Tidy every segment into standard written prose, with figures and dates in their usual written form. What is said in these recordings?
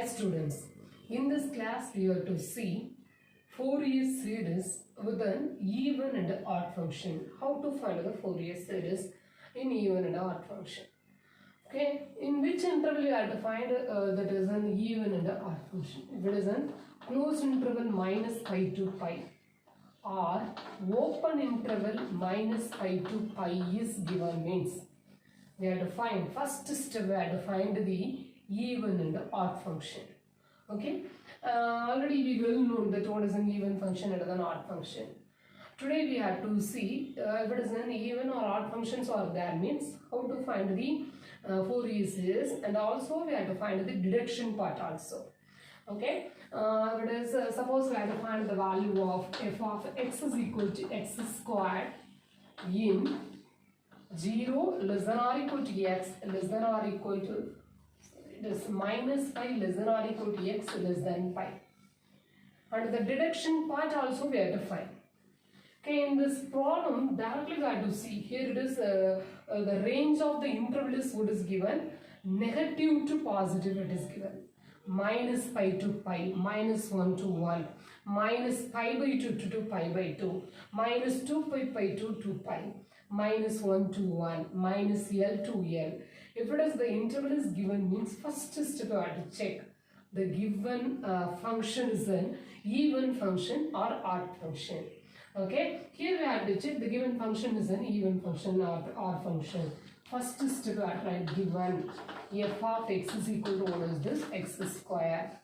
Hi students, in this class we are to see Fourier series with an even and odd function. How to find the Fourier series in even and odd function. Okay, in which interval you have to find that is an even and odd function. If it is an closed interval minus pi to pi or open interval minus pi to pi is given means we have to find, first step we have to find the even and odd function. Okay, already we will know that what is an even function and an odd function. Today we have to see if it is an even or odd functions are there means how to find the Fourier series, and also we have to find the deduction part also. Okay, it is suppose we have to find the value of f of x is equal to x squared in 0 less than or equal to x less than or equal to, it is minus pi less than or equal to x less than pi, and the deduction part also we have to find. Okay, in this problem directly we have to see here it is the range of the interval is what is given, negative to positive it is given, minus pi to pi, minus 1 to 1, minus pi by 2 to pi by 2, minus 2 pi by 2 to pi, minus 1 to 1, minus L to L. If it is the interval is given means first step I have to check the given function is an even function or odd function. Okay, here we have to check the given function is an even function or odd function. First step I have to write given f of x is equal to what is this, x square.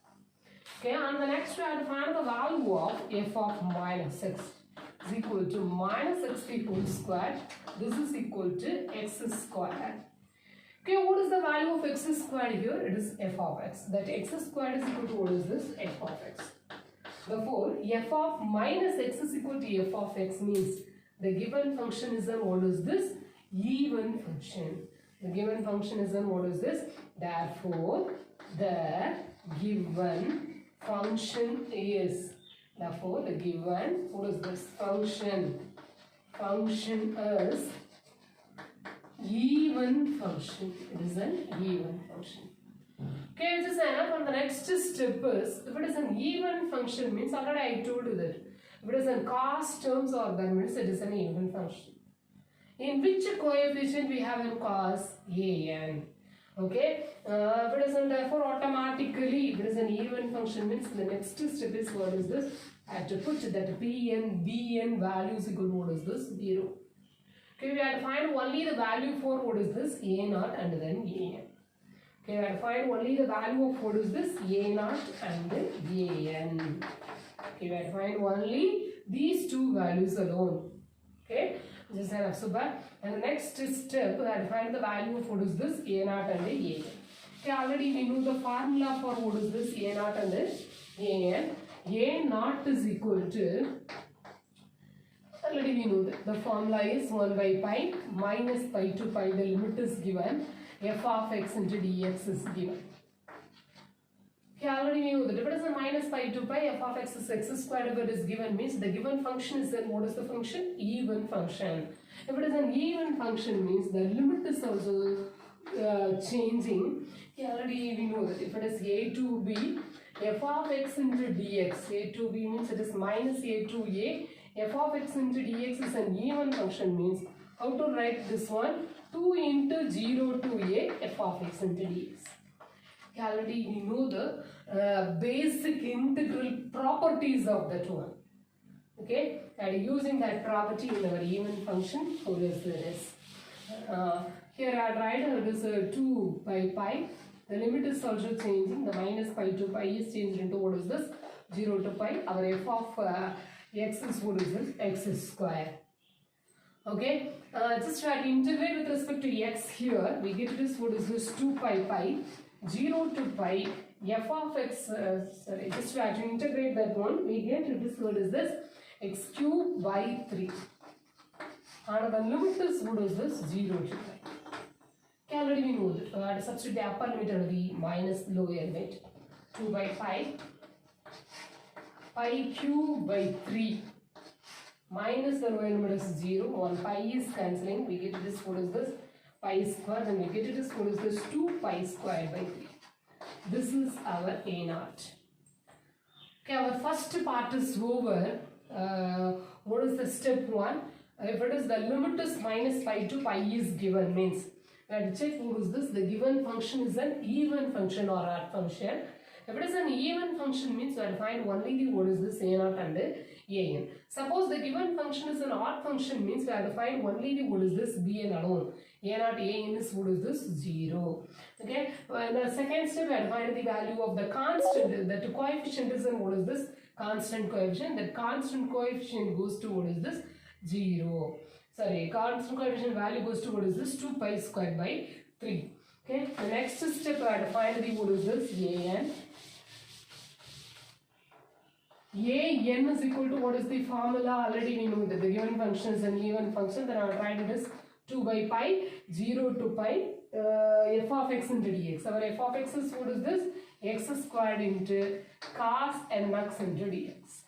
Okay, and the next we have to find the value of f of minus x is equal to minus x whole square. This is equal to x square. Okay, what is the value of x squared here? It is f of x. That x squared is equal to what is this? F of x. Therefore, f of minus x is equal to f of x means the given function is an what is this? Even function. The given function is an what is this? Therefore, the given function is, therefore the given, what is this? Function is even function. It is an even function. Okay, which is enough. And the next step is, if it is an even function means, already I told you that if it is in cos terms or that means it is an even function. In which coefficient we have in cos? An. Okay, if it is in, therefore automatically if it is an even function means the next step is what is this? I have to put that Pn, Bn values equal to what is this? 0. Okay, we have to find only the value for what is this? A0 and then An. Okay, we have to find only the value of what is this? A0 and then An. Okay, we have to find only these two values alone. Okay, this is enough. Super. And the next step, we have to find the value of what is this? A0 and then An. Okay, already we know the formula for what is this? A0 and then An. A0 is equal to, already we know that the formula is 1 by pi minus pi to pi, the limit is given, f of x into dx is given. Okay, already we know that if it is a minus pi to pi, f of x is x squared, if it is given means the given function is then what is the function? Even function. If it is an even function means the limit is also changing. Okay, already we know that if it is a to b, f of x into dx, a to b means it is minus a to a, f of x into dx is an even function means how to write this one? 2 into 0 to a f of x into dx. Okay, already we know the basic integral properties of that one. Okay, and using that property in our even function, Fourier series. Here I write it is 2 by pi. The limit is also changing. The minus pi to pi is changed into what is this? 0 to pi. Our f of x is what is this? X square. Okay, just try to integrate with respect to x here. We get this, what is this? 2 pi pi, 0 to pi, f of x, sorry, just try to integrate that one. We get this, what is this? X cube by 3. And the limit is, what is this? 0 to pi. Okay, already we know that. Substitute the upper limit and the minus lower limit. 2 by pi, pi cube by 3. Minus the lower limit is 0. 1 pi is cancelling. We get this, what is this? Pi square. Then we get it is what is this? 2 pi squared by 3. This is our A naught. Okay, our first part is over. What is the step 1? If it is the limit is minus pi to pi is given, means we have to check what is this. The given function is an even function or odd function. If it is an even function, means we have to find only the what is this A naught and an. Suppose the given function is an odd function, means we have to find only the what is this Bn alone. A naught an is what is this 0. Okay. The second step we have to find the value of the constant. That coefficient is an what is this constant coefficient. That constant coefficient goes to what is this 0. Sorry, constant coefficient value goes to what is this 2 pi squared by 3. Okay. The next step we have to find the what is this an. An is equal to what is the formula? Already we know that the given function is an even function. Then I will write it as 2 by pi 0 to pi f of x into dx. Our f of x is what is this? X squared into cos nx into dx.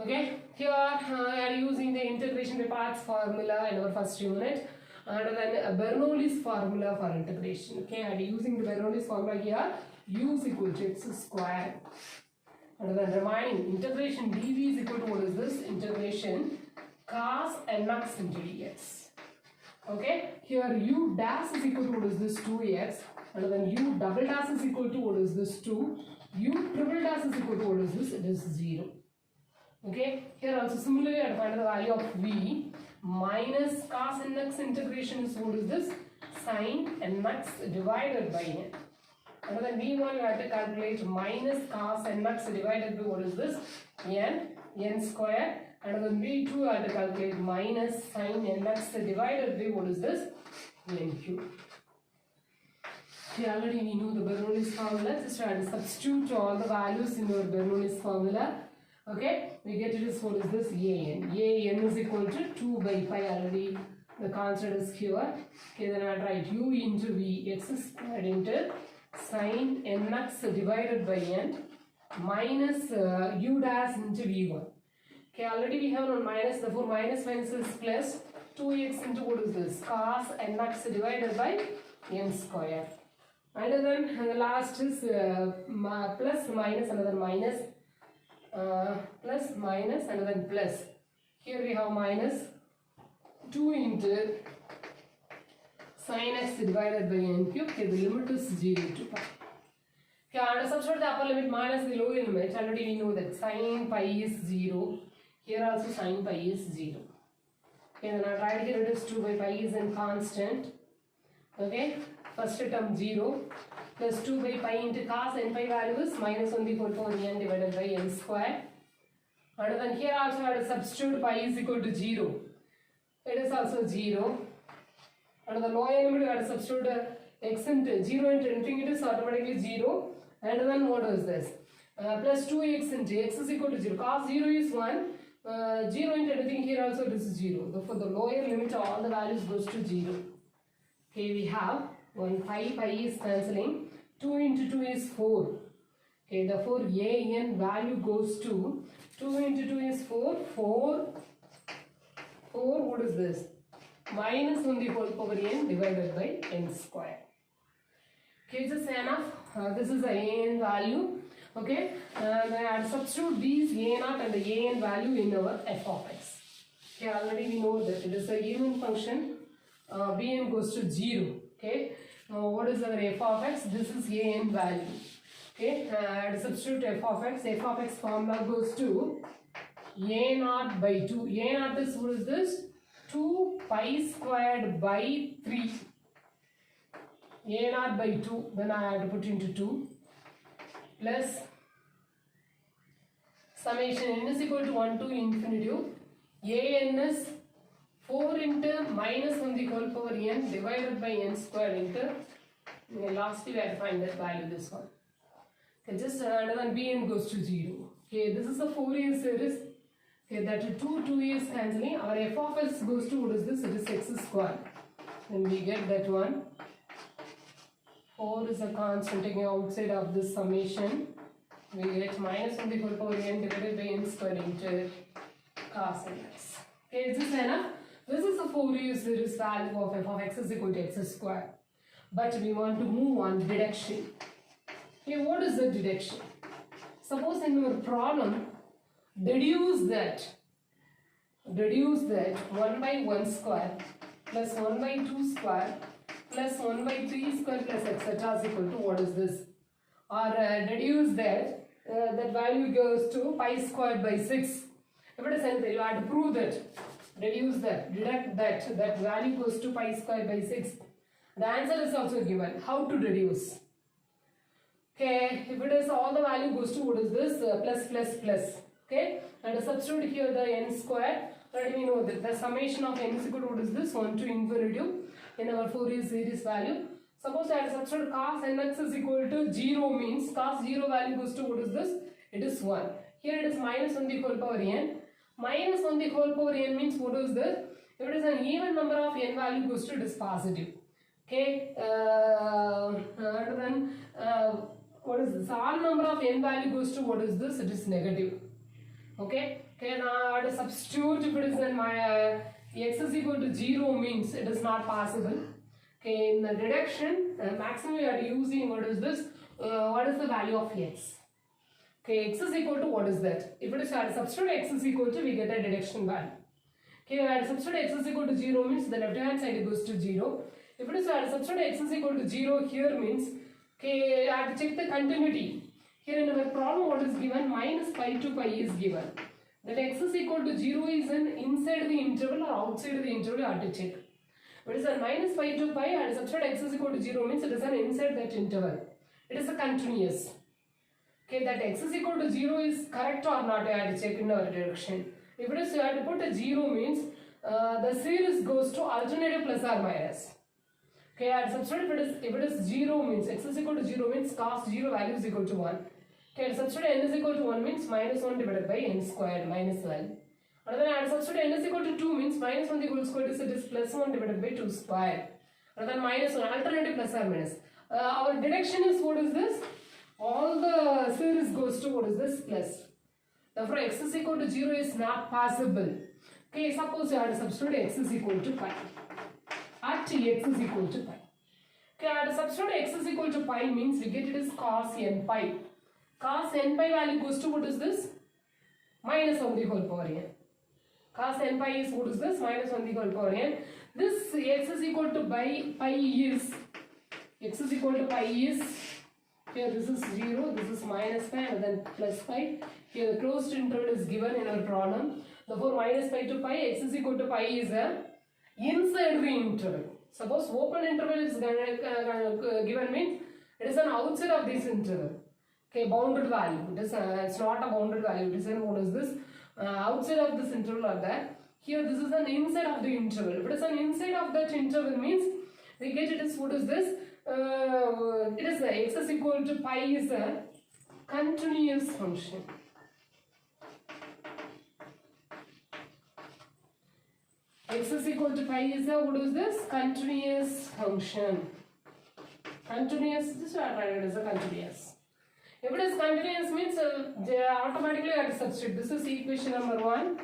Okay, here we are using the integration by parts formula in our first unit. And then Bernoulli's formula for integration. Okay, and using the Bernoulli's formula here, u is equal to x squared. And then remaining integration dv is equal to what is this? Integration cos nx into dx. Okay, here u dash is equal to what is this 2x, and then u double dash is equal to what is this 2, u triple dash is equal to what is this? It is 0. Okay, here also similarly I find the value of v minus cos nx integration is what is this? Sin nx divided by n. And then v1 we have to calculate minus cos nx divided by what is this? n square. And then v2 we have to calculate minus sin nx divided by what is this? n cube. Okay, already we know the Bernoulli's formula. Just try to substitute all the values in our Bernoulli's formula. Okay, we get it as what is this? an. an is equal to 2 by pi. Already the constant is here. Okay, then I write u into v x squared into sin nx divided by n minus u dash into v1. Okay, already we have one minus, therefore minus minus is plus 2x into what is this? Cos nx divided by n square. And then the last is plus minus, another minus, plus minus, and then plus. Here we have minus 2 into sin x divided by n cube. Okay, the limit is 0 to pi. Okay, and substitute the upper limit minus the lower limit. Already we know that sin pi is 0. Here also sin pi is 0. Okay, then I write here it is 2 by pi is in constant. Okay, first term 0 plus 2 by pi into cos n pi value is minus 1 equal to n divided by n square. And then here also I have to substitute pi is equal to 0. It is also 0. And the lower limit we have to substitute x into 0 into anything, it is automatically 0. And then what is this? Plus 2x into x is equal to 0. Cos 0 is 1. 0 into anything, here also it is 0. Therefore the lower limit of all the values goes to 0. Okay, we have 1 pi is cancelling. 2 into 2 is 4. Okay, therefore an value goes to 2 into 2 is 4. 4 what is this? Minus 1 the whole power n divided by n square. Okay, just enough. This is the an value. Okay, and I have substitute these a0 and the an value in our f of x. Okay, already we know that it is a even function. Bn goes to 0. Okay, now what is our f of x? This is an value. Okay, I have to substitute f of x. F of x formula goes to a0 by 2. A0 is what is this? 2 pi squared by 3. A0 by 2. Then I have to put into 2. Plus summation n is equal to 1 to infinity. An is 4 into minus 1 the whole power n divided by n squared into, lastly we have to find that value, this one. Okay, just and then bn goes to 0. Okay, this is a Fourier series. Okay, that 2 is cancelling. Our f of x goes to what is this? It is x squared. Then we get that one. 4 is a constant taking outside of this summation. We get minus 1 the whole power n divided by n squared into cos nx. Okay, is this enough? This is the Fourier series value of f of x is equal to x squared. but we want to move on deduction. Okay, what is the deduction? Suppose in your problem, deduce that 1 by 1 square plus 1 by 2 square plus 1 by 3 square plus etc. is equal to what is this? Or deduce that that value goes to pi squared by 6. If it is anything, you have to prove that. Deduce that, deduct that value goes to pi squared by 6. The answer is also given. How to deduce? Okay, if it is all the value goes to what is this? Plus. Okay, and substitute here the n square. Already we know that the summation of n is equal to what is this? 1 to infinity in our Fourier series value. Suppose I substitute cos nx is equal to 0 means cos 0 value goes to what is this? It is 1. Here it is minus 1 the whole power n. Minus 1 the whole power n means what is this? If it is an even number of n value goes to it is positive. Okay, then what is this? All number of n value goes to what is this? It is negative. Okay, now I have to substitute if it is then my x is equal to 0 means it is not possible. Okay, in the reduction, maximum we are using what is this? What is the value of x? Okay, x is equal to what is that? If it is I substitute x is equal to, we get a reduction value. Okay, I substitute x is equal to 0 means the left hand side goes to 0. If it is I substitute x is equal to 0 here means, okay, I have to check the continuity. Here in our problem what is given? Minus pi to pi is given. That x is equal to 0 is an inside the interval or outside the interval, I have to check. It is a minus pi to pi and substitute x is equal to 0 means it is an inside that interval. It is a continuous. Okay, that x is equal to 0 is correct or not, I have to check in our direction. If it is, you have to put a 0 means the series goes to alternative plus or minus. Okay, I have to substitute if it is 0 means x is equal to 0 means cos 0 value is equal to 1. Okay, substitute n is equal to 1 means minus 1 divided by n squared minus 1. And then I substitute n is equal to 2 means minus 1 the whole square is plus 1 divided by 2 square. And then minus 1, alternative plus or minus. Our deduction is what is this? All the series goes to what is this? Plus. Therefore, x is equal to 0 is not possible. Okay, suppose you have to substitute x is equal to pi. At x is equal to pi. Okay, I have to substitute x is equal to pi means we get it is cos n pi. Cos n pi value goes to what is this? Minus 1 the whole power n. Cos n pi is what is this? Minus 1 the whole power n. This x is equal to pi is, x is equal to pi is, here this is 0, this is minus pi and then plus pi. Here the closed interval is given in our problem. Therefore minus pi to pi, x is equal to pi is inside the interval. Suppose open interval is given means it is an outside of this interval. Okay, bounded value. It is it's not a bounded value. It is an, what is this? Outside of this interval or that. Here this is an inside of the interval. If it is an inside of that interval means we get it is what is this? It is x is equal to pi is a continuous function. X is equal to pi is a, what is this? Continuous function. Continuous, this is it is a continuous. If it is continuous means automatically I have to substitute. This is equation number 1.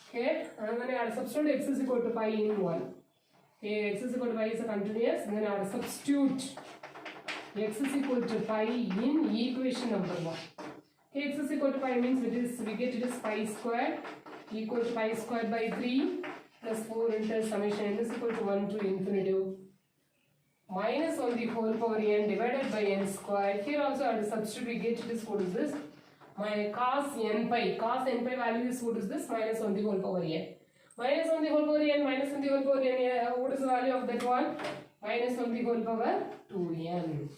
Okay, and then I have to substitute x is equal to pi in 1. Okay, x is equal to pi is a continuous. Then I have to substitute x is equal to pi in equation number 1. Okay, x is equal to pi means we get it is pi squared equal to pi squared by 3 plus 4 into summation n is equal to 1 to infinity minus 1 the whole power n divided by n squared. Here also I have to substitute, we get it is what is this? My cos n pi. Cos n pi value is what is this? Minus 1 the whole power n. Minus 1 the whole power n, minus 1 the whole power n. What is the value of that one? Minus 1 the whole power 2n.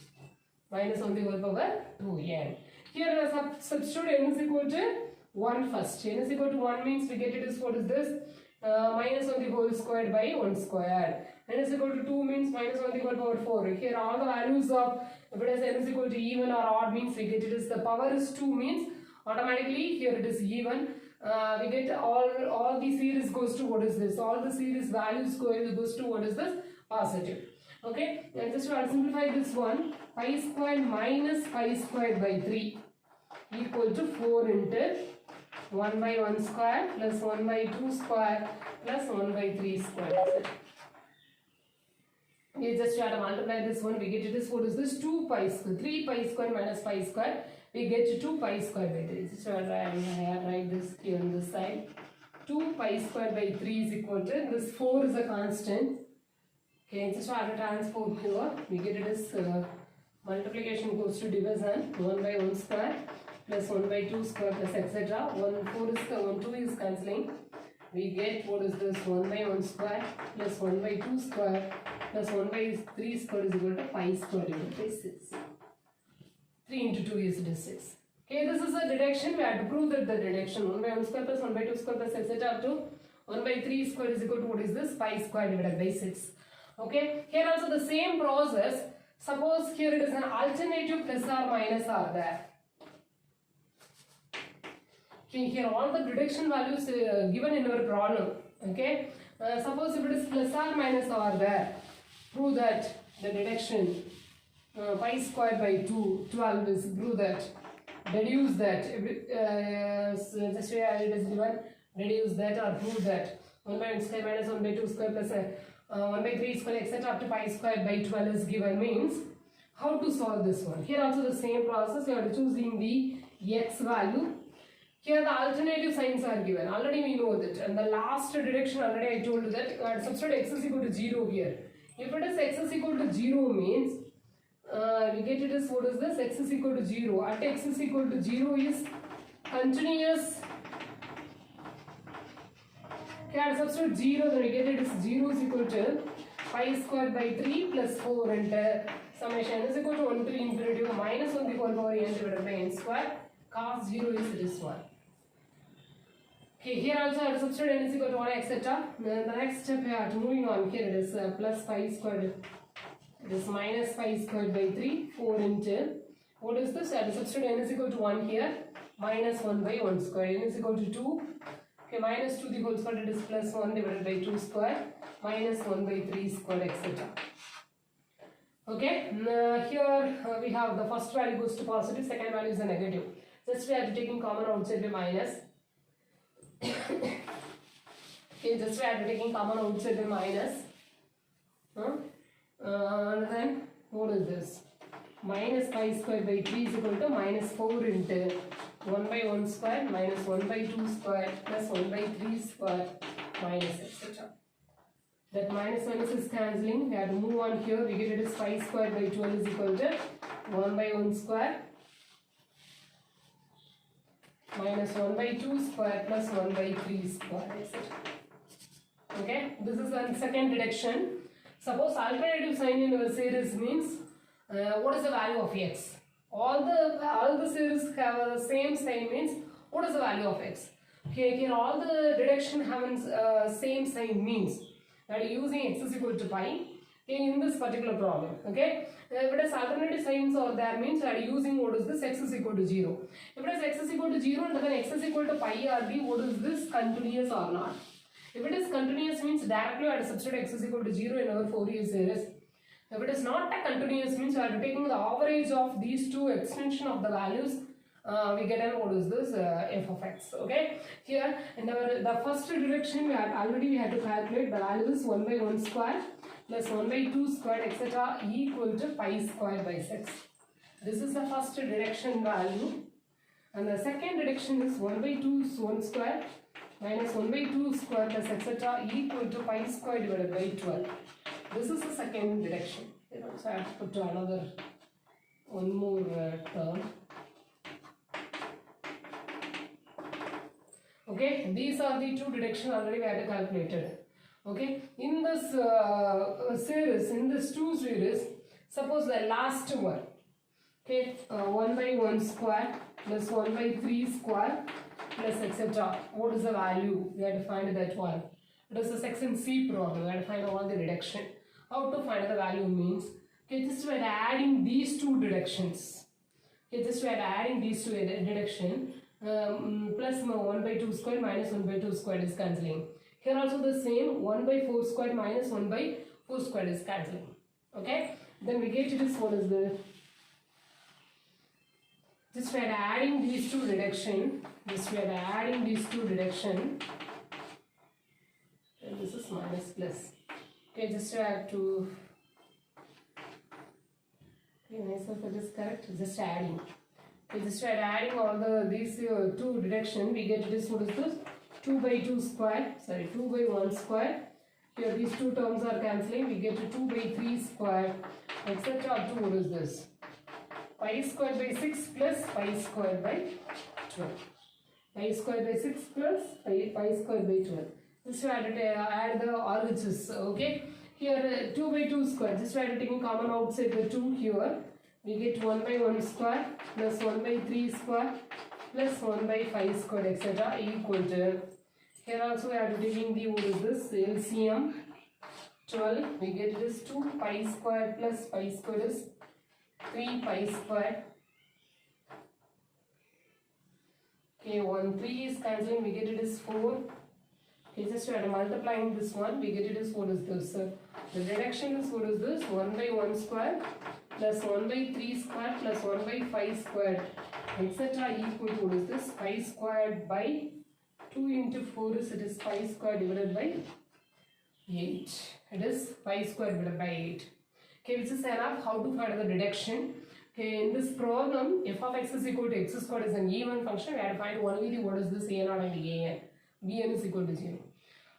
Minus 1 the whole power 2n. Here substitute n is equal to 1 first. N is equal to 1 means we get it is what is this? Minus 1 the whole squared by 1 squared. N is equal to 2 means minus 1 the whole power 4. Here all the values of, if it is n is equal to even or odd means we get it is the power is 2 means automatically here it is even. We get all the series goes to what is this? All the series values goes to what is this? Positive. Okay, and just to simplify this one, pi squared minus pi squared by 3 equal to 4 into 1 by 1 square plus 1 by 2 square plus 1 by 3 square. We just try to multiply this one, we get it is, what is this, 2 pi square, 3 pi square minus pi square, we get 2 pi square by 3. So I write this here on this side. 2 pi square by 3 is equal to, this 4 is a constant. Okay, just try to transform here, we get it is multiplication goes to division, 1 by 1 square plus 1 by 2 square plus etc. 1 4 is 1 2 is cancelling. We get, what is this, 1 by 1 square plus 1 by 2 square plus 1 by 3 square is equal to pi square divided by 6. 3 into 2 is 6. Okay, this is a deduction. We have to prove that the deduction 1 by 1 square plus 1 by 2 square plus etc. up to 1 by 3 square is equal to, what is this, pi square divided by 6. Okay, here also the same process. Suppose here it is an alternative plus or minus are there. Okay, here all the deduction values given in our problem. Okay, suppose if it is plus or minus are there, prove that the deduction pi square by 12 is, prove that, deduce that, so just where it is given, reduce that or prove that 1 by 1 square minus 1 by 2 square plus 1 by 3 square etc. up to pi square by 12 is given, means how to solve this one. Here also the same process, we are choosing the x value. Here the alternative signs are given, already we know that, and the last deduction already I told you that substitute x is equal to 0 here. If it is x is equal to 0 means, we get it is, what is this, x is equal to 0, at x is equal to 0 is continuous. Okay, at substitute 0, then we get it is 0 is equal to pi square by 3 plus 4 and summation is equal to 1 to infinity of minus 1 to the whole power n divided by n square, cos 0 is this one. Okay, here also I substitute n is equal to 1 etc. Then the next step we are moving on. Here it is plus pi squared, it is minus pi squared by 3, 4 into, what is this? I substitute n is equal to 1 here, minus 1 by 1 square, n is equal to 2. Okay, minus 2 the whole square, it is plus 1 divided by 2 square, minus 1 by 3 square etc. Okay, here we have the first value goes to positive, second value is a negative. Just we are taking common outside by minus. Okay, just we are taking common outside by minus. And then what is this? Minus pi square by 3 is equal to minus 4 into 1 by 1 square minus 1 by 2 square plus 1 by 3 square minus etc. That minus minus is cancelling. We have to move on here. We get it is pi square by 12 is equal to 1 by 1 square minus 1 by 2 square plus 1 by 3 square, etc. Okay, this is the second deduction. Suppose alternative sign in our series means what is the value of x? All the series have the same sign, means what is the value of x? Okay, here all the deduction having same sign means that using x is equal to pi in this particular problem. Okay, if it is alternative signs or there means that using what is this, x is equal to 0. If it is x is equal to 0 and then x is equal to pi or b, what is this, continuous or not? If it is continuous means directly I have to substitute x is equal to 0 in our Fourier series. If it is not a continuous means we are taking the average of these two extension of the values. We get an, what is this, f of x. Okay, here in the first direction we had to calculate the value is 1 by 1 square plus 1 by 2 square etc. equal to pi square by 6. This is the first direction value, and the second direction is 1 by 2 1 square minus 1 by 2 square plus etc. equal to pi square divided by 12. This is the second direction. So I have to put another one more term. Okay, these are the two directions already we had calculated. Okay, in this series, in this two series, suppose the last one. Okay, 1 by 1 square plus 1 by 3 square plus etc. What is the value? We have to find that one. It is a section C problem. We have to find all the reduction. How to find the value means, okay, just we are adding these two deductions. Okay, just we are adding these two deduction. Plus 1 by 2 square minus 1 by 2 square is cancelling. Here also the same, 1 by 4 square minus 1 by 4 square is cancelling. Okay, then we get to this, what is the, just we are adding these two reduction, just we are adding these two reduction, and this is minus plus. Okay, just we have to Okay, nice. So it is correct. Just adding. Okay, just adding all these two direction. We get this. What is this? 2 by 2 square. Sorry, 2 by 1 square. Here these two terms are cancelling. We get 2 by 3 square, etc. Up to what is this? Pi square by 6 plus pi square by 12. Pi square by 6 plus pi square by 12. Just try to add the RHS. Okay. Here 2 by 2 square. Just try to take common outside the 2 here. We get 1 by 1 square plus 1 by 3 square plus 1 by 5 square, etc. equal to. Here also we are taking the, what is this, LCM 12. We get this 2 pi square plus pi square is 3 pi square. Okay, 1 3 is cancelling. We get it is 4. Okay, just multiplying this one, we get it is, what is this? The reduction is, what is this? 1 by 1 square plus 1 by 3 square plus 1 by 5 squared, etc. equal to, what is this? Pi squared by 2 into 4 is, it is pi squared divided by 8. It is pi squared divided by 8. Okay, which is enough. How to find the reduction? Okay, in this problem, f of x is equal to x squared is an even function. We have to find only the, what is this, a0 and an. Bn is equal to 0.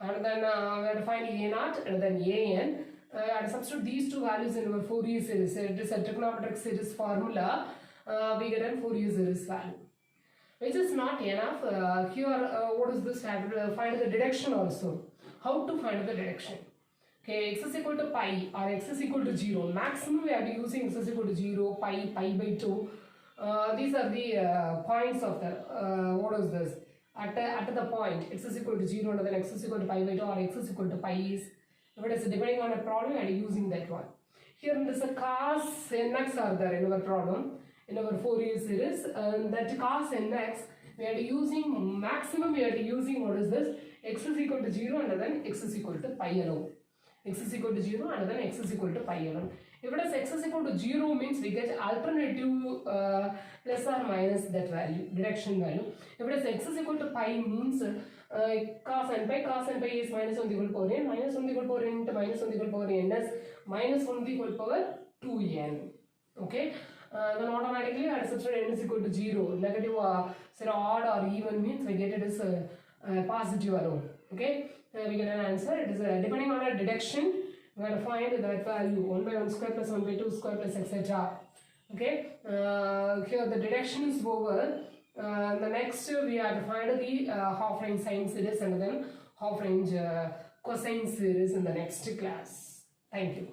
And then we have to find a0 and then an. And substitute these two values in our Fourier series. It is a trigonometric series formula. We get a Fourier series value, which is not enough. Here, what is this? Have to find the deduction also. How to find the deduction? Okay, x is equal to pi or x is equal to 0. Maximum we are using x is equal to 0, pi by 2. These are the points of the, what is this? At the point, x is equal to 0 and then x is equal to pi by 2 or x is equal to pi is. If it is depending on a problem, we are using that one. Here there is a cos nx are there in our problem, in our Fourier series. That cos nx, we are using maximum, we are using, what is this? X is equal to 0 and then x is equal to pi alone. X is equal to 0 and then x is equal to pi alone. If it is x is equal to 0 means we get alternative plus or minus that value, direction value. If it is x is equal to pi means cos n pi is minus 1 equal power n, minus 1 equal power n into minus 1 equal power n is minus 1 equal power 2n. Okay, then automatically I substitute n is equal to 0. Negative say odd or even means we get it as positive alone. Okay, we get an answer. It is depending on a deduction. We have to find that value 1 by 1 square plus 1 by 2 square plus etc. Okay, here the deduction is over. The next we have to find the half range sine series and then half range cosine series in the next class. Thank you.